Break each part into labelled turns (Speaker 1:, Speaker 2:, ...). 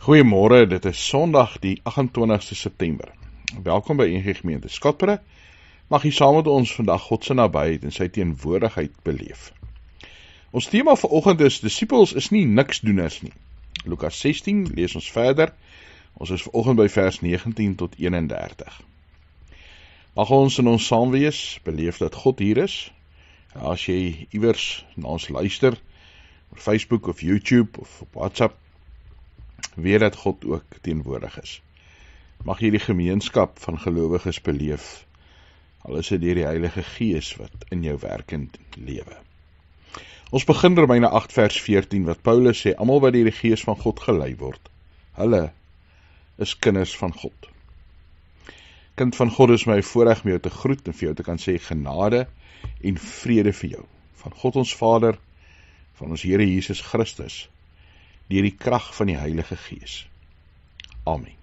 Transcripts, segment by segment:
Speaker 1: Goeiemôre, dit is Sondag die 28ste September. Welkom by NG Gemeente Skatbere. Mag u saam met ons vandag God se nabyheid en sy teenwoordigheid beleef. Ons tema vir oggend is, disippels is nie niksdoeners nie. Lukas 16 lees ons verder. Ons is vanoggend by vers 19 tot 31. Mag ons in ons saam wees, beleef dat God hier is. As jy iewers na ons luister, op Facebook of YouTube of op WhatsApp, weet dat God ook teenwoordig is. Mag jy die gemeenskap van gelowiges beleef, al is dit deur die Heilige Gees wat in jou werkend lewe. Ons begin Romeine 8 vers 14, wat Paulus sê, almal wat deur die Gees van God gelei word, hulle is kinders van God. Kind van God is my voorreg om jou te groet en vir jou te kan sê genade en vrede vir jou, van God ons Vader, van ons Here Jesus Christus, deur die krag van die Heilige Gees. Amen.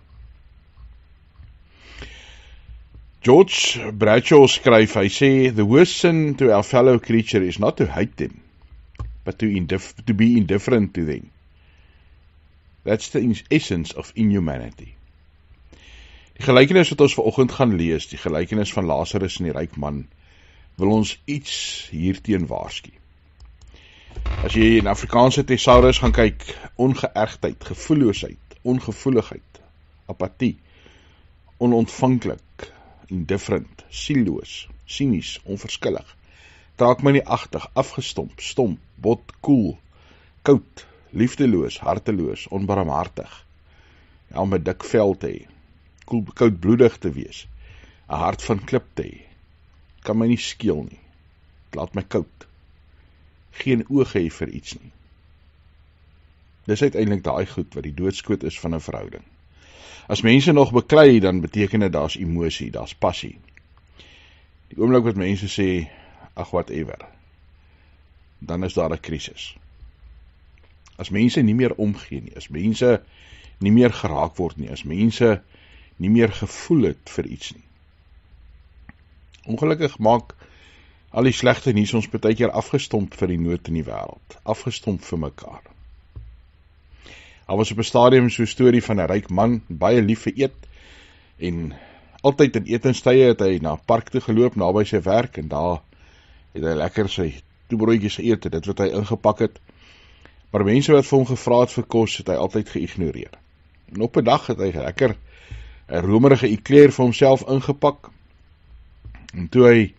Speaker 1: George Bradshaw skryf, hy sê, the worst sin to our fellow creature is not to hate them, but to be indifferent to them. That's the essence of inhumanity. Die gelykenis wat ons vanoggend gaan lees, die gelykenis van Lazarus en die ryk man, wil ons iets hierteen waarsku. As jy in Afrikaanse thesaurus gaan kyk, ongeërgdheid, gevoelloosheid, ongevoeligheid, apathie, onontvanklik, indifferent, sielloos, sinies, onverskillig, traak my nie agtig, afgestomp, stomp, bot, koel, koud, liefdeloos, harteloos, onbarmhartig, om 'n dik vel te hê, koudbloedig te wees, 'n hart van klip te hê, kan my nie skeel nie, het laat my koud, geen oog hê vir iets nie. Dis uiteindelik daai goed wat die doodskoot is van 'n verhouding. As mense nog beklei, dan beteken dit daar's emosie, daar's passie. Die oomblik wat mense sê, ag whatever, dan is daar 'n krisis. As mense nie meer omgee nie, as mense nie meer geraak word nie, as mense nie meer gevoel het vir iets nie. Ongelukkig maak al die slegte nuus ons baie keer afgestomp vir die nood in die wêreld, afgestomp vir mekaar. Daar was op 'n stadium so 'n storie van 'n ryk man, baie lief vir eet, en altyd in etenstye het hy na 'n park toe geloop, naby sy werk, en daar het hy lekker sy toebroodjies geëet, dit wat hy ingepak het, maar mense wat vir hom gevra het vir kos, het hy altyd geïgnoreer. En op 'n dag het hy lekker 'n romerige ekleer vir homself ingepak, en toe hy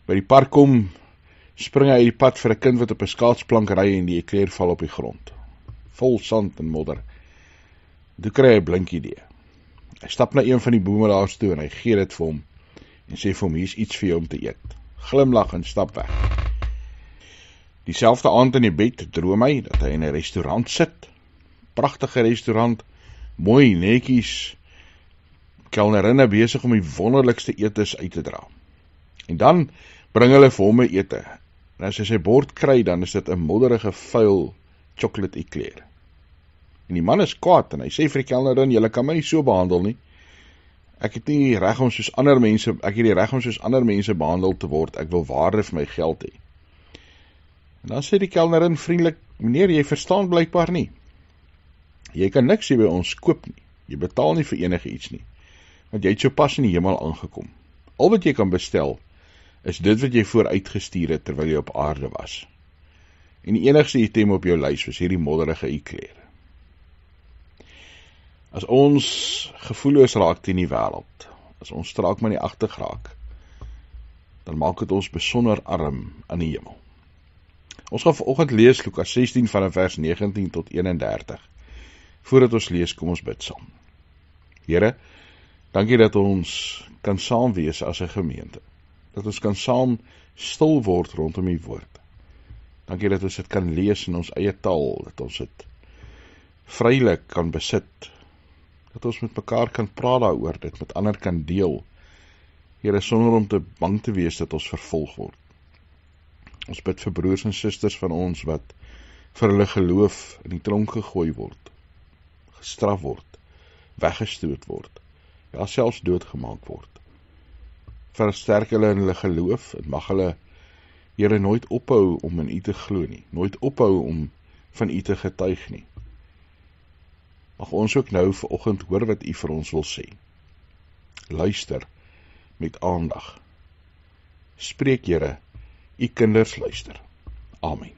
Speaker 1: by die park kom, spring hy uit die pad vir 'n kind wat op 'n skaatsplank ry en die ekleer val op die grond. Vol sand en modder. Toe kry hy 'n blink idee. Hy stap na een van die boemelaars toe en hy gee dit vir hom en sê vir hom, hier's iets vir jou om te eet. Glimlag en stap weg. Dieselfde aand in die bed droom hy dat hy in 'n restaurant sit. Pragtige restaurant, mooi, netjies, kelnerinne besig om die wonderlikste etes uit te dra. En dan bring hulle vir hom 'n ete. En as hy sy bord kry, dan is dit 'n modderige, vuil chocolate ekleer. En die man is kwaad en hy sê vir die kelnerin, julle kan my nie so behandel nie. Ek het die reg om soos ander mense behandel te word. Ek wil waarde vir my geld hê. En dan sê die kelnerin vriendelik, meneer, jy verstaan blykbaar nie. Jy kan niks hier by ons koop nie. Jy betaal nie vir enige iets nie. Want jy het so pas in die hemel aangekom. Al wat jy kan bestel, is dit wat jy vooruitgestuur het terwyl jy op aarde was. En die enigste item op jou lys was hierdie modderige ekleer. As ons gevoelloos raak teen die wêreld, as ons straak maar nie agtig raak, dan maak dit ons besonder arm aan die hemel. Ons gaan vanoggend lees Lukas 16 van vers 19 tot 31. Voordat ons lees, kom ons bid saam. Here, dankie dat ons kan saam wees as 'n gemeente. Dat ons kan saam stil word rondom die woord. Dankie dat ons dit kan lees in ons eie taal, dat ons dit vrylik kan besit, dat ons met mekaar kan praat daaroor, dit met ander kan deel, Here, sonder om te bang te wees dat ons vervolg word. Ons bid vir broers en susters van ons wat vir hulle geloof in die tronk gegooi word, gestraf word, weggestoot word, ja, selfs doodgemaak word. Versterk hulle in hulle geloof en mag hulle, Here, nooit ophou om in U te glo nie, nooit ophou om van U te getuig nie. Mag ons ook nou vanoggend hoor wat U vir ons wil sê. Luister met aandag. Spreek, Here, U kinders luister. Amen.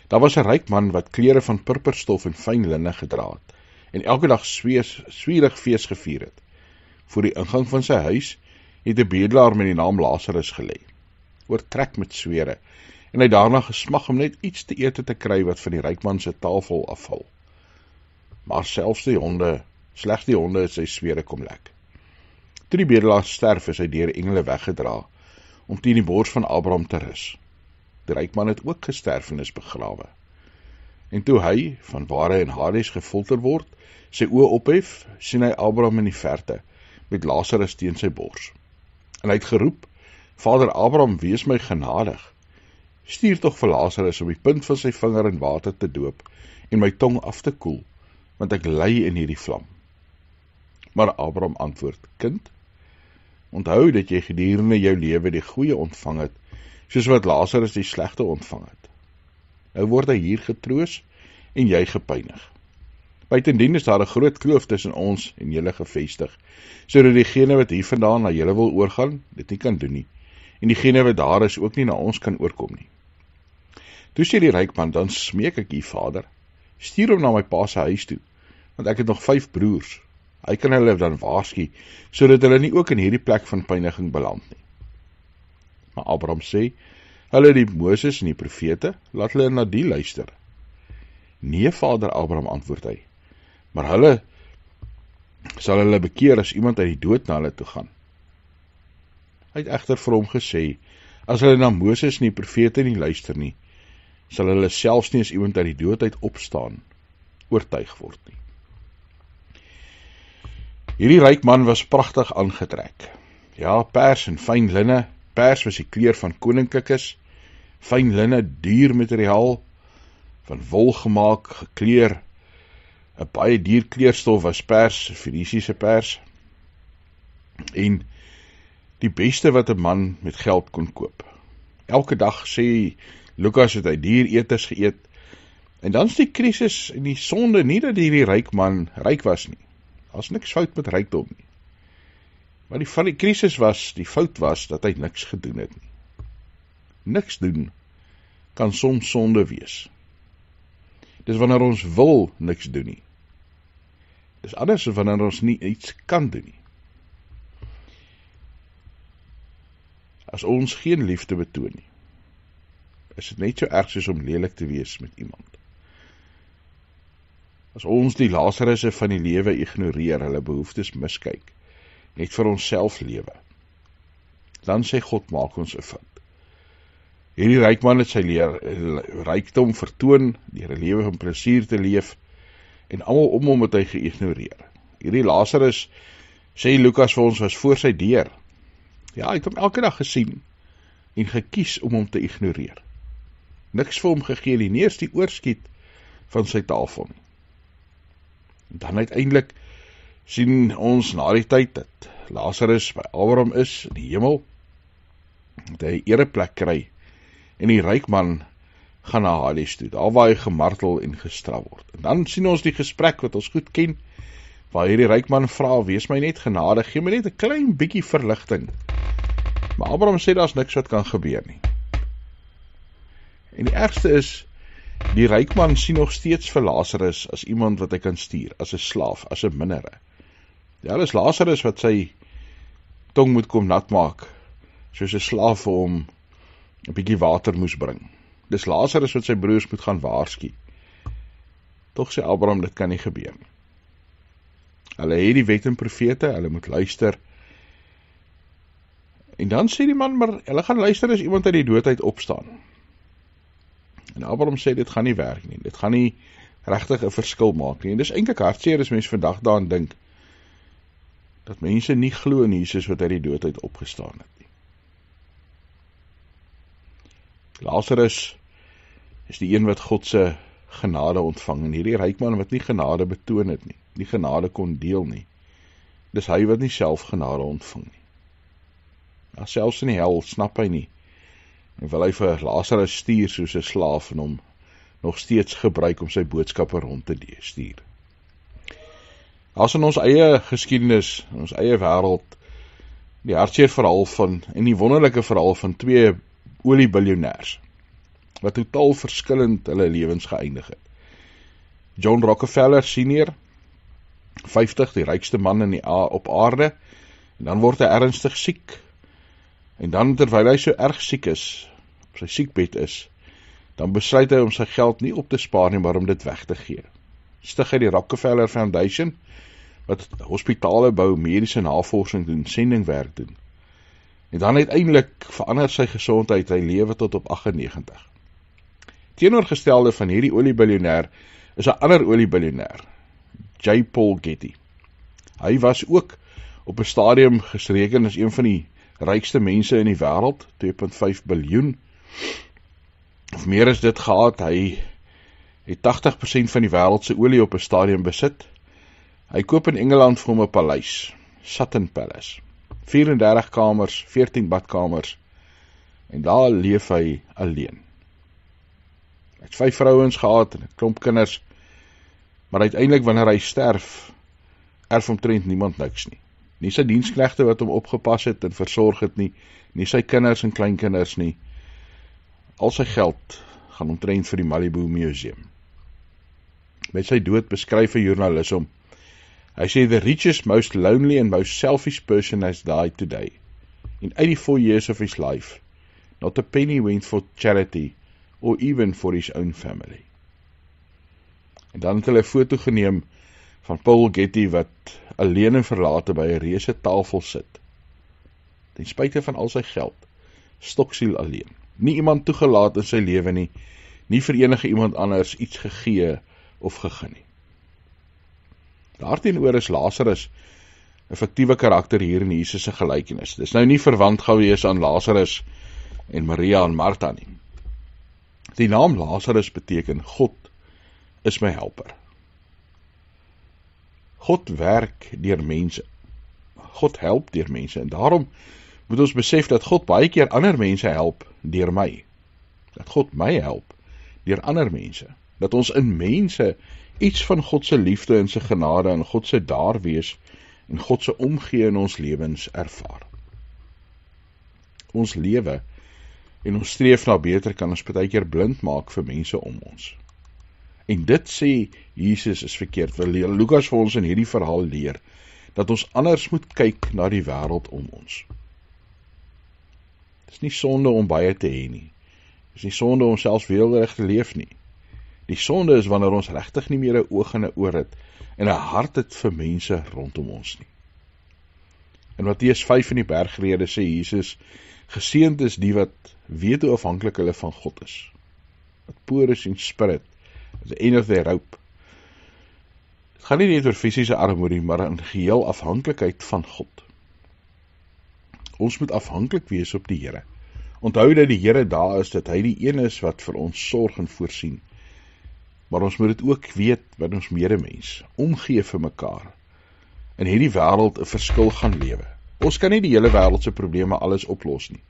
Speaker 1: Daar was 'n ryk man wat klere van purperstof en fyn linne gedra het en elke dag swierig fees gevier het. Voor die ingang van sy huis het 'n bedelaar met die naam Lazarus gelê, oortrek met swere, en hy daarna gesmag om net iets te ete te kry wat van die rykman se tafel afval. Maar slegs die honde het sy swere kom lek. Toe die bedelaar sterf, is hy deur engele weggedra om teen die bors van Abraham te rus. Die rykman het ook gesterf en is begrawe. En toe hy, van waar hy in Hades gefolter word, sy oë ophef, sien hy Abraham in die verte, met Lazarus teen sy bors. En hy het geroep, Vader Abraham, wees my genadig. Stuur tog vir Lazarus om die punt van sy vinger in water te doop en my tong af te koel, want ek ly in hierdie vlam. Maar Abraham antwoord, kind, onthou dat jy gedurende jou lewe die goeie ontvang het, soos wat Lazarus die slegte ontvang het. Nou word hy hier getroos en jy gepynig. Buitendien is daar 'n groot kloof tussen ons en julle gevestig, sodat diegene wat hiervandaan na julle wil oorgaan, dit nie kan doen nie, en diegene wat daar is ook nie na ons kan oorkom nie. Toe sê die ryk man, dan smeek ek U, Vader, stuur hom na my pa se huis toe, want ek het nog 5 broers. Hy kan hulle dan waarsku, sodat hulle nie ook in hierdie plek van pyniging beland nie. Maar Abraham sê, hulle die Moses en die profete, laat hulle na die luister. Nee, Vader Abraham, antwoord hy, maar hulle sal hulle bekeer as iemand uit die dood na hulle toe gaan. Hy het egter vir hom gesê, as hulle na Moses en die profete nie luister nie, sal hulle selfs nie as iemand uit die dood uit opstaan, oortuig word nie. Hierdie ryk man was pragtig aangetrek. Ja, pers en fyn linne. Pers was die kleur van koninklikes, fyn linne, duur materiaal, van wol gemaak, gekleur. 'n baie duur kleurstof was pers, Fenisiese pers, en die beste wat 'n man met geld kon koop. Elke dag, sê Lukas, het hy duur etes geëet, en dan is die krisis en die sonde nie dat hierdie ryk man ryk was nie. Daar's niks fout met rykdom nie. Maar die krisis was, die fout was, dat hy niks gedoen het nie. Niks doen kan soms sonde wees. Dis wanneer ons wil niks doen nie. Dis anders as wanneer ons nie iets kan doen nie. As ons geen liefde betoon nie, is dit net so erg soos om lelik te wees met iemand. As ons die Lasarusse van die lewe ignoreer, hulle behoeftes miskyk, net vir onsself lewe, dan sê God, maak ons 'n fout. Hierdie ryk man het sy rykdom vertoon, deur 'n lewe van plesier te leef, en almal om hom het hy geïgnoreer. Hierdie Lazarus, sê Lukas vir ons, was voor sy deur. Ja, hy het hom elke dag gesien, en gekies om hom te ignoreer. Niks vir hom gegee nie, nie eens die oorskiet van sy tafel nie. En dan uiteindelik sien ons na die tyd dat Lazarus by Abraham is in die hemel, dat hy 'n ereplek kry, en die ryk man gaan na Hades toe, daar waar hy gemartel en gestraf word. En dan sien ons die gesprek wat ons goed ken, waar hierdie ryk man vra, wees my net genadig, gee my net 'n klein bietjie verligting. Maar Abraham sê, daar's niks wat kan gebeur nie. En die ergste is, die ryk man sien nog steeds vir Lazarus as iemand wat hy kan stuur, as 'n slaaf, as 'n mindere. Ja, dis Lazarus wat sy tong moet kom nat maak, soos 'n slaaf vir hom 'n bietjie water moes bring. Dis Lazarus wat sy broers moet gaan waarsku. Tog sê Abraham, dit kan nie gebeur nie. Hulle het die wet en profete, hulle moet luister. En dan sê die man, maar hulle gaan luister as iemand uit die dood uit opstaan. En Abraham sê, dit gaan nie werk nie, dit gaan nie regtig 'n verskil maak nie. En dis eintlik hartseer as mense vandag daaraan dink, dat mense nie glo in Jesus wat uit die dood uit opgestaan het nie. Lazarus is die een wat God se genade ontvang, en hierdie ryk man wat nie genade betoon het nie, nie genade kon deel nie, dis hy wat nie self genade ontvang nie. Ja, selfs in die hel snap hy nie, en wil hy vir Lazarus stuur soos 'n slaaf en hom nog steeds gebruik om sy boodskappe rond te stuur. As in ons eie geskiedenis, in ons eie wêreld, die hartseer verhaal van, en die wonderlike verhaal van 2 oliebiljonêers, wat totaal verskillend hulle lewens geëindig het. John Rockefeller Sr., 50, die rykste man op aarde, en dan word hy ernstig siek, en dan terwyl hy so erg siek is, op sy siekbed is, dan besluit hy om sy geld nie op te spaar nie, maar om dit weg te gee. Stig hy die Rockefeller Foundation, wat hospitale bou, mediese navorsing doen, sendingwerk doen. En dan uiteindelik verander sy gesondheid, hy lewe tot op 98. Teenoorgestelde van hierdie oliebiljonêr is 'n ander oliebiljonêr, J. Paul Getty. Hy was ook op 'n stadium gereken as een van die rykste mense in die wêreld, 2,5 biljoen, of meer as dit gehad. Hy het 80% van die wêreld se olie op 'n stadium besit. Hy koop in Engeland vir hom 'n paleis, Sutton Palace, 34 kamers, 14 badkamers, en daar leef hy alleen. Hy het 5 vrouens gehad en 'n klomp kinders, maar uiteindelik wanneer hy sterf, erf omtrent niemand niks nie. Nie sy diensknegte wat hom opgepas het en versorg het nie, nie sy kinders en kleinkinders nie. Al sy geld gaan omtrent vir die Malibu Museum. Met sy dood beskryf 'n joernalis hom. Hy sê, "The richest, most lonely and most selfish person has died today. In 84 years of his life, not a penny went for charity or even for his own family." En dan het hulle 'n foto geneem van Paul Getty wat alleen en verlate by 'n reuse tafel sit. Ten spyte van al sy geld, stoksiel alleen. Nie iemand toegelaat in sy lewe nie, nie vir enige iemand anders iets gegee of gegee nie. Daarteenoor is Lazarus 'n fiktiewe karakter hier in Jesus se gelykenis. Dis nou nie verwant gewees aan Lazarus en Maria en Martha nie. Die naam Lazarus beteken God is my helper. God werk deur mense. God help deur mense en daarom moet ons besef dat God baie keer ander mense help deur my. Dat God my help deur ander mense. Dat ons in mense iets van God se liefde en sy genade en God se daar wees en God se omgee in ons lewens ervaar. Ons lewe en ons streef na beter kan ons baie keer blind maak vir mense om ons. En dit sê Jesus is verkeerd. Lukas vir ons in hierdie verhaal leer dat ons anders moet kyk na die wêreld om ons. Dit is nie sonde om baie te hê nie. Dit is nie sonde om selfs weelderig te leef nie. Die sonde is wanneer ons regtig nie meer 'n oog en 'n oor het en 'n hart het vir mense rondom ons nie. In Matteus 5 in die bergrede sê Jesus, geseënd is die wat weet hoe afhanklik hulle van God is. Wat poor is in spirit, at the end of their rope. Het gaan nie net oor fisiese armoede, maar in geheel afhanklikheid van God. Ons moet afhanklik wees op die Here. Onthou dat die Here daar is, dat hy die een is wat vir ons sorg en voorsien. Maar ons moet dit ook weet wat ons medemens, omgee vir mekaar, in hierdie wêreld 'n verskil gaan lewe. Ons kan nie die hele wêreld se probleme alles oplos nie,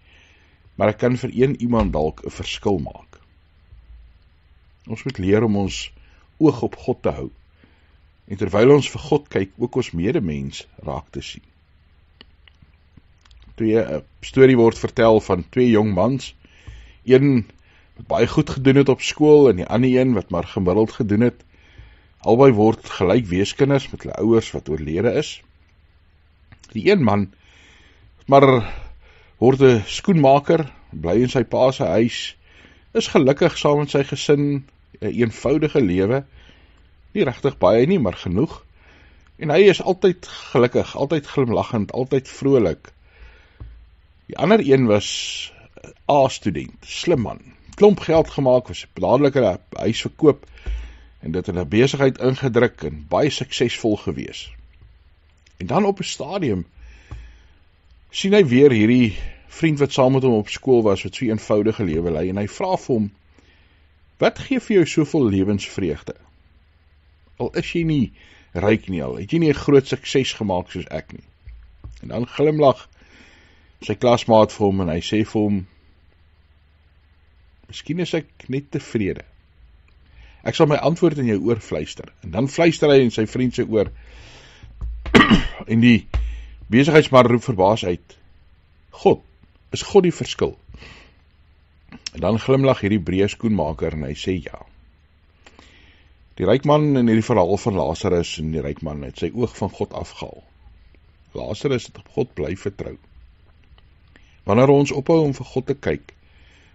Speaker 1: maar ek kan vir een iemand dalk 'n verskil maak. Ons moet leer om ons oog op God te hou, en terwyl ons vir God kyk, ook ons medemens raak te sien. 'n storie word vertel van 2 jong mans, een wat baie goed gedoen het op skool, en die ander een wat maar gemiddeld gedoen het. Albei word gelyk weeskinders met hulle ouers wat oorlede is. Die een man, maar word 'n skoenmaker, bly in sy pa se huis, is gelukkig saam met sy gesin, 'n eenvoudige lewe, nie regtig baie nie, maar genoeg. En hy is altyd gelukkig, altyd glimlaggend, altyd vrolik. Die ander een was 'n A-student, slim man, klomp geld gemaak, was dadelik 'n huis verkoop, en dit in 'n besigheid ingedruk, en baie suksesvol gewees. En dan op 'n stadium, sien hy weer hierdie vriend wat saam met hom op skool was, wat so 'n eenvoudige lewe lei, en hy vra vir hom, wat gee vir jou soveel lewensvreugde? Al is jy nie ryk nie, al het jy nie 'n groot sukses gemaak soos ek nie. En dan glimlag sy klasmaat vir hom, en hy sê vir hom, miskien is ek net tevrede. Ek sal my antwoord in jou oor fluister. En dan fluister hy in sy vriend se oor. En die besigheidsman roep verbaas uit, is God die verskil? En dan glimlag hierdie breë skoenmaker en hy sê ja. Die ryk man in hierdie verhaal van Lazarus en die ryk man het sy oog van God afgehaal. Lazarus het op God bly vertrou. Wanneer ons ophou om vir God te kyk,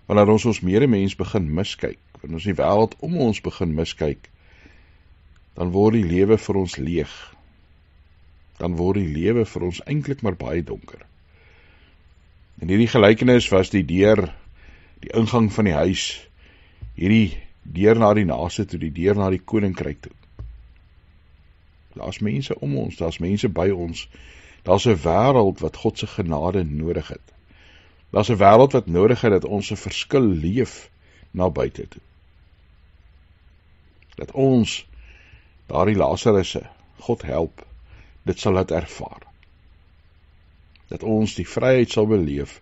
Speaker 1: wanneer ons medemens begin miskyk, wanneer ons die wêreld om ons begin miskyk, dan word die lewe vir ons leeg. Dan word die lewe vir ons eintlik maar baie donker. En hierdie gelykenis was die deur, die ingang van die huis, hierdie deur na die naaste toe, die deur na die koninkryk toe. Daar's mense om ons, daar's mense by ons, daar's 'n wêreld wat God se genade nodig het. Daar's 'n wêreld wat nodig het dat ons 'n verskil leef na buite toe. Dat ons, daardie Lasarusse, God help, dit sal laat ervaar. Dat ons die vryheid sal beleef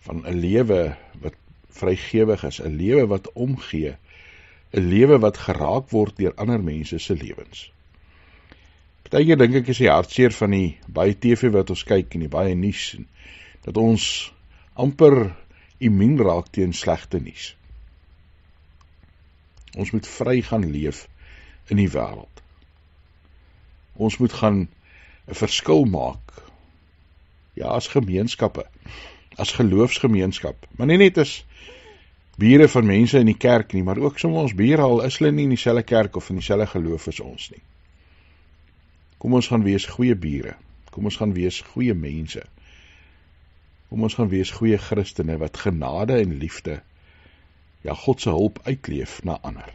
Speaker 1: van 'n lewe wat vrygewig is, 'n lewe wat omgee, 'n lewe wat geraak word deur ander mense se lewens. Partykeer dink ek is die hartseer van die baie TV wat ons kyk en die baie nuus, dat ons amper immuun raak teen slegte nuus. Ons moet vry gaan leef in die wêreld. Ons moet gaan 'n verskil maak. Ja, as gemeenskappe, as geloofsgemeenskap, maar nie net as bure van mense in die kerk nie, maar ook soms ons bure al is hulle nie in dieselfde kerk of in dieselfde geloof as ons nie. Kom ons gaan wees goeie bure, kom ons gaan wees goeie mense, kom ons gaan wees goeie Christene wat genade en liefde, ja God se hulp uitleef na ander.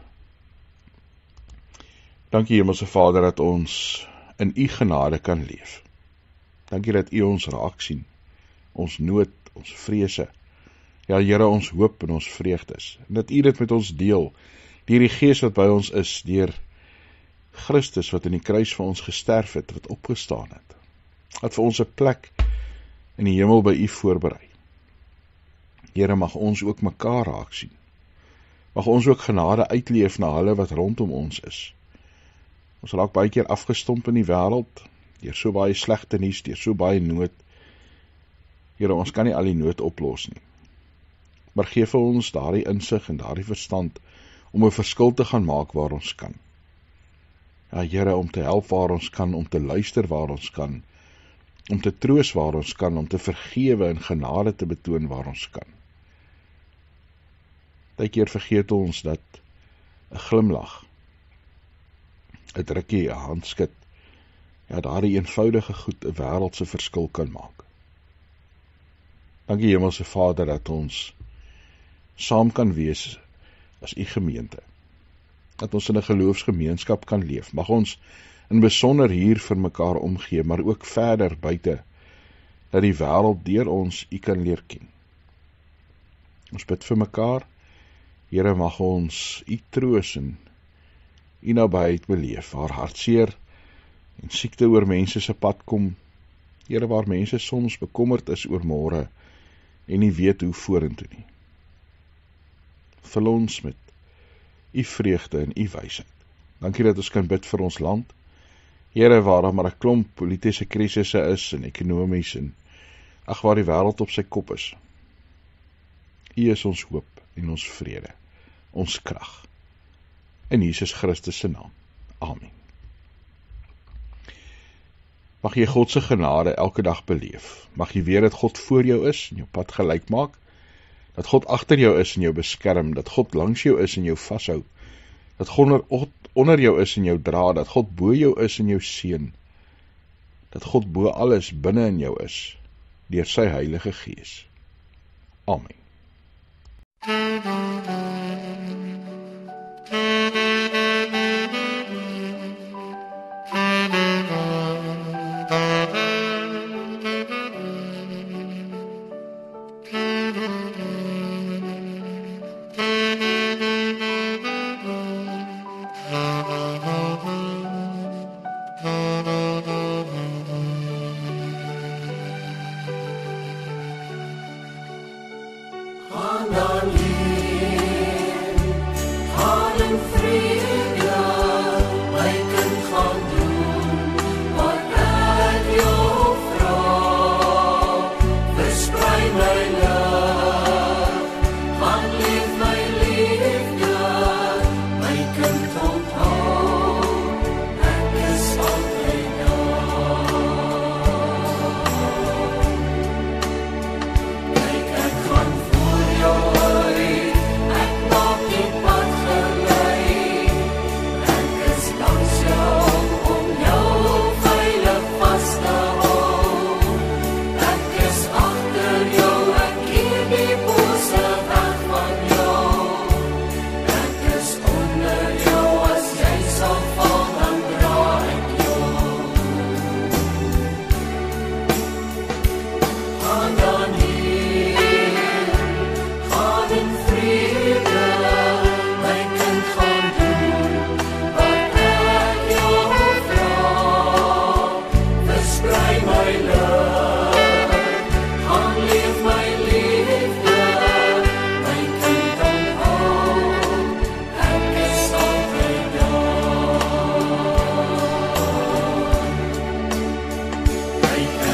Speaker 1: Dankie Hemelse Vader dat ons in U genade kan leef. Dankie dat U ons raak sien, ons nood, ons vrese, ja Here ons hoop en ons vreugdes, en dat U dit met ons deel, deur die Gees wat by ons is, deur Christus wat in die kruis vir ons gesterf het, wat opgestaan het, wat vir ons 'n plek in die hemel by U voorberei. Here, mag ons ook mekaar raak sien, mag ons ook genade uitleef na hulle wat rondom ons is. Ons raak baie keer afgestomp in die wêreld, deur so baie slegte nuus, deur so baie nood. Here, ons kan nie al die nood oplos nie. Maar gee vir ons daardie insig en daardie verstand om 'n verskil te gaan maak waar ons kan. Ja, Here, om te help waar ons kan, om te luister waar ons kan, om te troos waar ons kan, om te vergewe en genade te betoon waar ons kan. Partykeer vergeet ons dat 'n glimlag, 'n drukkie, 'n handskud, ja, daardie eenvoudige goed 'n wêreldse verskil kan maak. Dankie Hemelse Vader dat ons saam kan wees as U gemeente. Dat ons in 'n geloofsgemeenskap kan leef. Mag ons in besonder hier vir mekaar omgee, maar ook verder buite, dat die wêreld deur ons U kan leer ken. Ons bid vir mekaar. Here, mag ons U troos en U nabyheid beleef, waar hartseer en siekte oor mense se pad kom. Here, waar mense soms bekommerd is oor môre en nie weet hoe vorentoe nie. Vul ons met U vreugde en U wysheid. Dankie dat ons kan bid vir ons land. Here, waar daar maar 'n klomp politiese krisisse is en ekonomies en waar die wêreld op sy kop is. U is ons hoop en ons vrede, ons krag. In Jesus Christus se naam. Amen. Mag jy God se genade elke dag beleef. Mag jy weet dat God voor jou is en jou pad gelyk maak. Dat God agter jou is en jou beskerm. Dat God langs jou is en jou vashou. Dat God onder jou is en jou dra. Dat God bo jou is en jou seën. Dat God bo alles binne in jou is, deur sy Heilige Gees. Amen.
Speaker 2: kyk